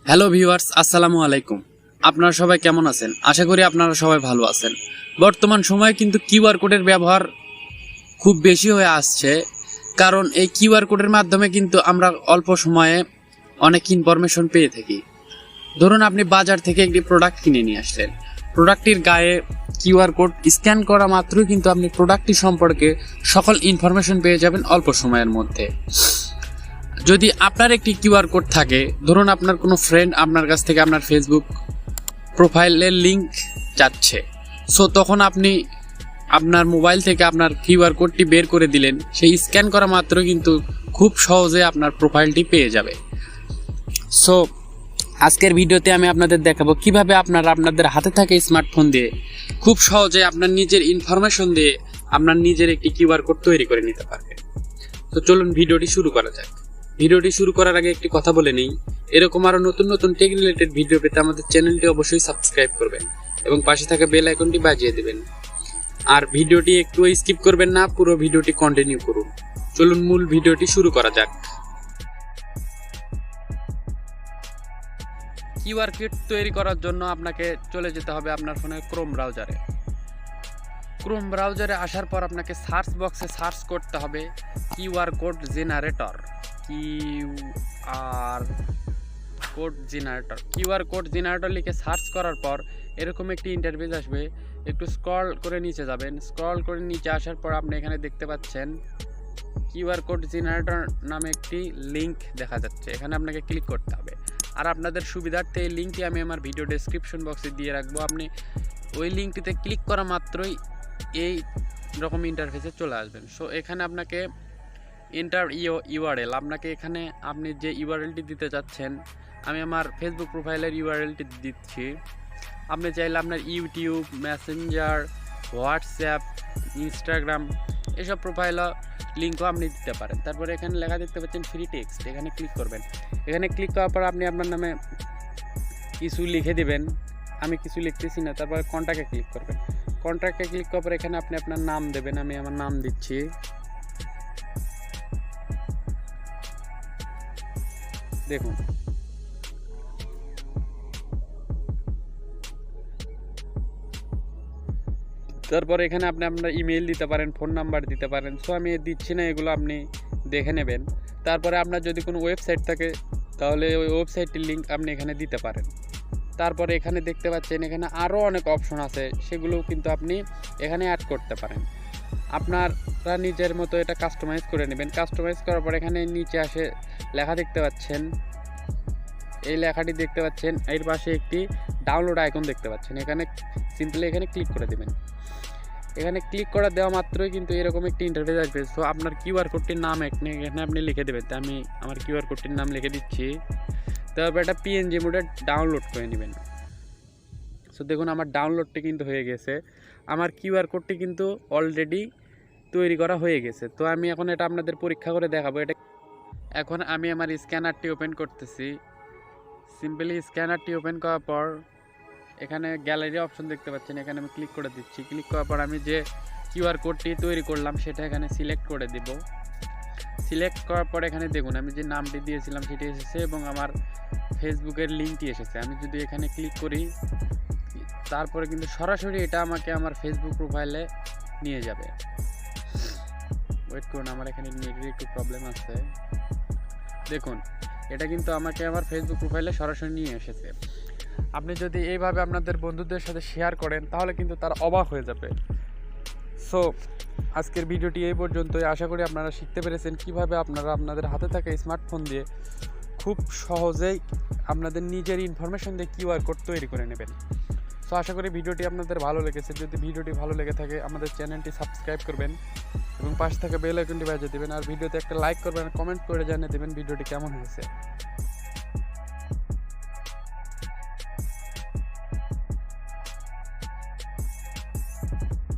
Hello viewers, আসসালামু আলাইকুম। আপনারা সবাই কেমন আছেন? আশা করি আপনারা সবাই ভালো আছেন। বর্তমান সময়ে কিন্তু কিউআর কোডের ব্যবহার খুব বেশি হয়ে আসছে, কারণ এই কিউআর কোডের মাধ্যমে কিন্তু আমরা অল্প সময়ে অনেক ইনফরমেশন পেয়ে থাকি। ধরুন আপনি বাজার থেকে একটি প্রোডাক্ট কিনে নিয়ে আসলেন, প্রোডাক্টটির গায়ে কিউআর কোড স্ক্যান করা মাত্রই কিন্তু আপনি প্রোডাক্টটি সম্পর্কে সকল ইনফরমেশন পেয়ে যাবেন অল্প সময়ের মধ্যে। যদি আপনার একটি কিউআর কোড থাকে, ধরুন আপনার কোনো ফ্রেন্ড আপনার কাছ থেকে আপনার ফেসবুক প্রোফাইলের লিঙ্ক চাচ্ছে, সো তখন আপনি আপনার মোবাইল থেকে আপনার কিউআর কোডটি বের করে দিলেন, সেই স্ক্যান করা মাত্র কিন্তু খুব সহজে আপনার প্রোফাইলটি পেয়ে যাবে। সো আজকের ভিডিওতে আমি আপনাদের দেখাবো কিভাবে আপনারা আপনাদের হাতে থাকা স্মার্টফোন দিয়ে খুব সহজে আপনার নিজের ইনফরমেশন দিয়ে আপনার নিজের একটি কিউআর কোড তৈরি করে নিতে পারবেন। তো চলুন ভিডিওটি শুরু করা যাক। ভিডিওটি শুরু করার আগে একটি কথা বলে নেই, এরকম আরও নতুন নতুন টেক রিলেটেড ভিডিও পেতে আমাদের চ্যানেলটি অবশ্যই সাবস্ক্রাইব করবেন এবং পাশে থাকা বেল আইকনটি বাজিয়ে দেবেন। আর ভিডিওটি একটু স্কিপ করবেন না, পুরো ভিডিওটি কন্টিনিউ করুন। চলুন মূল ভিডিওটি শুরু করা যাক। কিউআর কোড তৈরি করার জন্য আপনাকে চলে যেতে হবে আপনার ফোনের ক্রোম ব্রাউজারে। ক্রোম ব্রাউজারে আসার পর আপনাকে সার্চ বক্সে সার্চ করতে হবে QR code generator. QR code generator লিখে সার্চ করার পর এরকম একটি ইন্টারফেস আসবে। একটু স্ক্রল করে নিচে যাবেন। স্ক্রল করে নিচে আসার পর আপনি এখানে দেখতে পাচ্ছেন কিউআর কোড জেনারেটর নামে একটি লিঙ্ক দেখা যাচ্ছে, এখানে আপনাকে ক্লিক করতে হবে। আর আপনাদের সুবিধার্থে এই লিঙ্কটি আমি আমার ভিডিও ডেসক্রিপশন বক্সে দিয়ে রাখবো। আপনি ওই লিঙ্কটিতে ক্লিক করা মাত্রই এই রকম ইন্টারফেসে চলে আসবেন। সো এখানে আপনাকে এন্টার ইউআরএল, আপনাকে এখানে আপনি যে ইউআরএলটি দিতে চাচ্ছেন, আমি আমার ফেসবুক প্রোফাইলের ইউআরএলটি দিচ্ছি। আপনি চাইলে আপনার ইউটিউব, মেসেঞ্জার, হোয়াটসঅ্যাপ, ইনস্টাগ্রাম এসব প্রোফাইল লিঙ্কও আপনি দিতে পারেন। তারপরে এখানে লেখা দেখতে পাচ্ছেন ফ্রি টেক্সট, এখানে ক্লিক করবেন। এখানে ক্লিক করার পর আপনি আপনার নামে কিছু লিখে দিবেন। আমি কিছু লিখতেছি না। তারপরে কন্ট্যাক্টে ক্লিক করবেন। কন্ট্যাক্টে ক্লিক করার পর এখানে আপনি আপনার নাম দেবেন। আমি আমার নাম দিচ্ছি। দেখুন, তারপর এখানে আপনি আপনার ইমেল দিতে পারেন, ফোন নাম্বার দিতে পারেন। সো আমি দিচ্ছি না, এগুলো আপনি দেখে নেবেন। তারপরে আপনার যদি কোনো ওয়েবসাইট থাকে তাহলে ওই ওয়েবসাইটের লিঙ্ক আপনি এখানে দিতে পারেন। তারপরে এখানে দেখতে পাচ্ছেন এখানে আরও অনেক অপশন আছে, সেগুলোও কিন্তু আপনি এখানে অ্যাড করতে পারেন। আপনারা নিজের মতো এটা কাস্টমাইজ করে নেবেন। কাস্টমাইজ করার পর এখানে নিচে আসে লেখা দেখতে পাচ্ছেন, এই লেখাটি দেখতে পাচ্ছেন, এর পাশে একটি ডাউনলোড আইকন দেখতে পাচ্ছেন, এখানে সিম্পলি এখানে ক্লিক করে দেবেন। এখানে ক্লিক করে দেওয়া মাত্রই কিন্তু এরকম একটি ইন্টারফেস আসবে। সো আপনার কিউআর কোডটির নাম এখানে আপনি লিখে দেবেন। তো আমি আমার কিউআর কোডটির নাম লিখে দিচ্ছি। তারপর এটা পিএনজি মোডে ডাউনলোড করে নেবেন। সো দেখুন আমার ডাউনলোডটি কিন্তু হয়ে গেছে। আমার কিউআর কোডটি কিন্তু অলরেডি তৈরি করা হয়ে গেছে। তো আমি এখন এটা আপনাদের পরীক্ষা করে দেখাবো। এটা এখন আমি আমার স্ক্যানারটি ওপেন করতেছি। সিম্পলি স্ক্যানারটি ওপেন করার পর এখানে গ্যালারি অপশন দেখতে পাচ্ছেন, এখানে আমি ক্লিক করে দিচ্ছি। ক্লিক করার পর আমি যে কিউআর কোডটি তৈরি করলাম সেটা এখানে সিলেক্ট করে দিব। সিলেক্ট করার পর এখানে দেখুন আমি যে নামটি দিয়েছিলাম সেটি এসেছে এবং আমার ফেসবুকের লিঙ্কটি এসেছে। আমি যদি এখানে ক্লিক করি তারপরে কিন্তু সরাসরি এটা আমাকে আমার ফেসবুক প্রোফাইলে নিয়ে যাবে। ওয়েট করুন, আমার এখানে নেটের একটু প্রবলেম আছে। দেখুন এটা কিন্তু আমাকে আমার ফেসবুক প্রোফাইলে সরাসরি নিয়ে এসেছে। আপনি যদি এইভাবে আপনাদের বন্ধুদের সাথে শেয়ার করেন তাহলে কিন্তু তারা অবাক হয়ে যাবে। সো আজকের ভিডিওটি এই পর্যন্তই। আশা করি আপনারা শিখতে পেরেছেন কিভাবে আপনারা আপনাদের হাতে থাকা স্মার্টফোন দিয়ে খুব সহজেই আপনাদের নিজের ইনফরমেশন দিয়ে কিউআর কোড তৈরি করে নেবেন। সো আশা করি ভিডিওটি আপনাদের ভালো লেগেছে। যদি ভিডিওটি ভালো লেগে থাকে আমাদের চ্যানেলটি সাবস্ক্রাইব করবেন এবং পাশে থাকা বেল আইকনটি বাজিয়ে দেবেন। আর ভিডিওতে একটা লাইক করবেন, কমেন্ট করে জানিয়ে দেবেন ভিডিওটি কেমন হয়েছে।